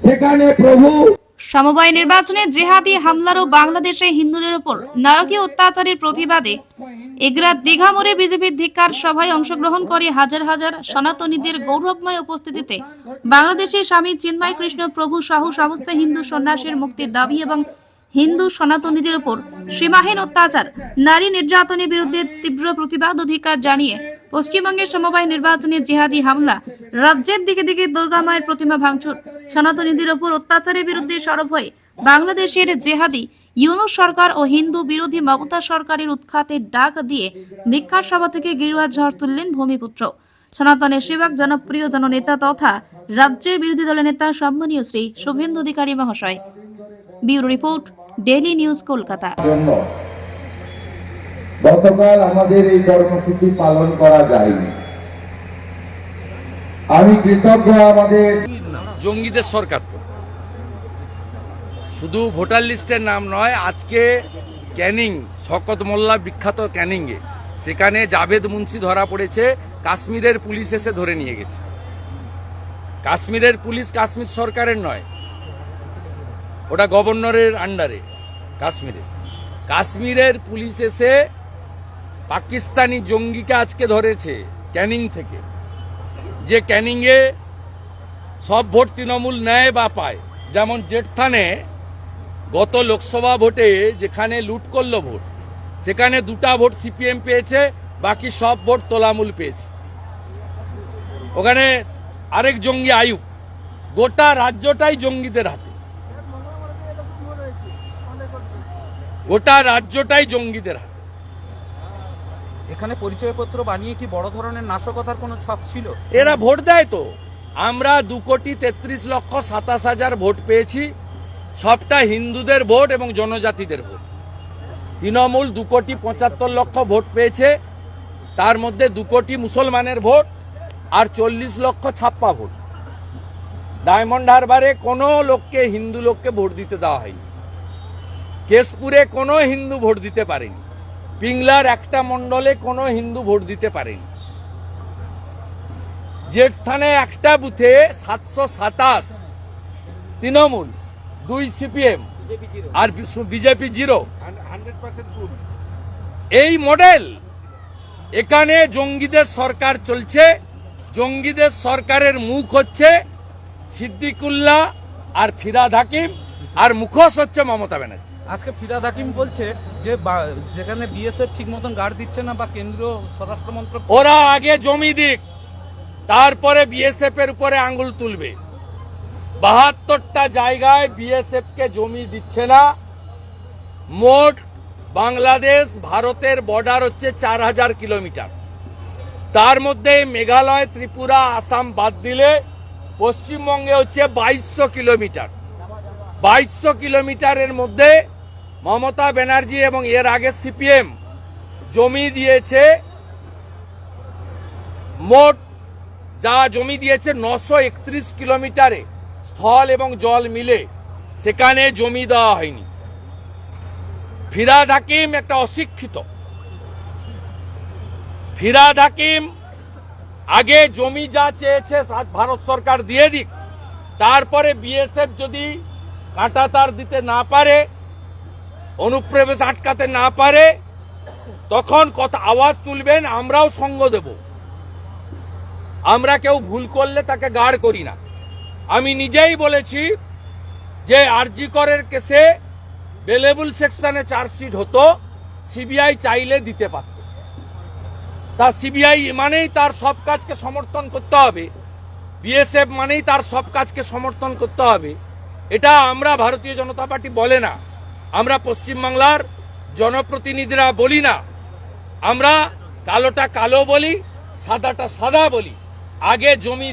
সেখানে প্রভু সমবায় নির্বাচনে জেহাদি হামলার ও বাংলাদেশে হিন্দুদের উপর নারকীয় অত্যাচারের প্রতিবাদে এগরা দীঘা মোড়ে বিজেপির ধিক্কার সভায় অংশগ্রহণ করে হাজার হাজার সনাতনীদের গৌরবময় উপস্থিতিতে বাংলাদেশের স্বামী চিন্ময় কৃষ্ণ প্রভু সহ সমস্ত হিন্দু সন্ন্যাসীর মুক্তির দাবি এবং হিন্দু সনাতনীদের উপর সীমাহীন অত্যাচার নারী নির্যাতনের বিরুদ্ধে তীব্র প্রতিবাদ অধিকার জানিয়ে পশ্চিমবঙ্গের সমবায় নির্বাচনে জিহাদি হামলা, রাজ্যের দিকে দিকে দুর্গা মায়ের প্রতিমা ভাঙচুর, সনাতনীদের উপর অত্যাচারের বিরুদ্ধে সরব হয়ে বাংলাদেশের জেহাদি ইউনূস সরকার ও হিন্দু বিরোধী মমতা সরকারের উৎখাতের ডাক দিয়ে ধিক্কার সভা থেকে গেরুয়া ঝড় তুললেন ভূমিপুত্র সনাতনের সেবক জনপ্রিয় জননেতা তথা রাজ্যের বিরোধী দলের নেতা সম্মানীয় শ্রী শুভেন্দু অধিকারী মহাশয়। Bureau report, daily news, Kolkata. গতকাল আমাদের এই কর্মসূচি পালন করা যায়নি। আমি কৃতজ্ঞ আমাদের জঙ্গিদের সরকার। তো শুধু ভোটার লিস্টের নাম নয়, আজকে ক্যানিং শওকত মোল্লা বিখ্যাত ক্যানিংয়ে সেখানে জাভেদ মুন্সি ধরা পড়েছে, কাশ্মীরের পুলিশ এসে ধরে নিয়ে গেছে। কাশ্মীরের পুলিশ কাশ্মীর সরকারের নয়, ওটা গভর্নরের আন্ডারে। কাশ্মীরের পুলিশ এসে পাকিস্তানি জঙ্গিকে আজকে ধরেছে ক্যানিং থেকে, যে ক্যানিংয়ে সব ভোট তৃণমূল নেয় বা পায়। যেমন জেঠথানে গত লোকসভা ভোটে যেখানে লুট করলো ভোট, সেখানে 2টা ভোট সিপিএম পেয়েছে, বাকি সব ভোট তৃণমূল পেয়েছে। ওখানে আরেক জঙ্গি আয়ুব, গোটা রাজ্যটাই জঙ্গিদের হাতে, গোটা রাজ্যটাই জঙ্গিদের হাতে। এখানে পরিচয়পত্র বানিয়ে কি বড় ধরনের নাশকতার কোনো ছাপ ছিল? এরা ভোট দেয় তো। আমরা 2,33,27,000 ভোট পেয়েছি, সবটা হিন্দুদের ভোট এবং জনজাতিদের ভোট। তৃণমূল 2,75,00,000 ভোট পেয়েছে, তার মধ্যে 2 কোটি মুসলমানের ভোট আর 40 লক্ষ ছাপ্পা ভোট। ডায়মন্ড হারবারে কোনো লোককে, হিন্দু লোককে ভোট দিতে দেওয়া হয়নি। কেশপুরে কোনো হিন্দু ভোট দিতে পারেনি। পিংলার একটা মণ্ডলে কোনো হিন্দু ভোট দিতে পারেনি। জেঠথানে একটা বুথে 727 তৃণমূল, 2 সিপিএম আর বিজেপি 0। এই মডেল। এখানে জঙ্গিদের সরকার চলছে। জঙ্গিদের সরকারের মুখ হচ্ছে সিদ্দিকুল্লাহ আর ফিরহাদ হাকিম, আর মুখোশ হচ্ছে মমতা ব্যানার্জি। আজকে ফিরহাদ হাকিম বলছে যে যেখানে বিএসএফ ঠিক মতন গার্ড দিচ্ছে না বা কেন্দ্রীয় স্বরাষ্ট্র মন্ত্রক, ওরা আগে জমি দিক, তারপরে বিএসএফ এর উপরে আঙ্গুল তুলবে। 72টা জায়গায় বিএসএফ কে জমি দিচ্ছে না। মোট বাংলাদেশ ভারতের বর্ডার হচ্ছে 4000 কিলোমিটার। তার মধ্যে মেঘালয়, ত্রিপুরা, আসাম বাদ দিলে পশ্চিমবঙ্গে হচ্ছে 2200 কিলোমিটার। 2200 কিলোমিটারের মধ্যে মমতা ব্যানার্জি এবং এর আগে সিপিএম জমি দিয়েছে, মোট যা জমি দিয়েছে 931 কিলোমিটারে, স্থল এবং জল মিলে সেখানে জমি দেওয়া হয়নি। ফিরহাদ হাকিম একটা অশিক্ষিত। ফিরহাদ হাকিম আগে জমি যা চেয়েছে ভারত সরকার দিয়ে দিক, তারপরে বিএসএফ যদি কাঁটাতার দিতে না পারে, অনুপ্রবেশ আটকাতে না পারে, তখন কথা আওয়াজ তুলবেন, আমরাও সঙ্গ দেব। আমরা কেউ ভুল করলে তাকে গার্ড করি না। আমি নিজেই বলেছি যে আরজি করের কেসে বেলেবল সেকশনে চার্জশিট হতো, সিবিআই চাইলে দিতে পারত। তা সিবিআই মানেই তার সব কাজকে সমর্থন করতে হবে, বিএসএফ মানেই তার সব কাজকে সমর্থন করতে হবে, এটা আমরা ভারতীয় জনতা পার্টি বলে না। আমরা পশ্চিমবাংলার জনপ্রতিনিধিরা বলি না। আমরা কালোটা কালো বলি, সাদাটা সাদা বলি। আগে জমি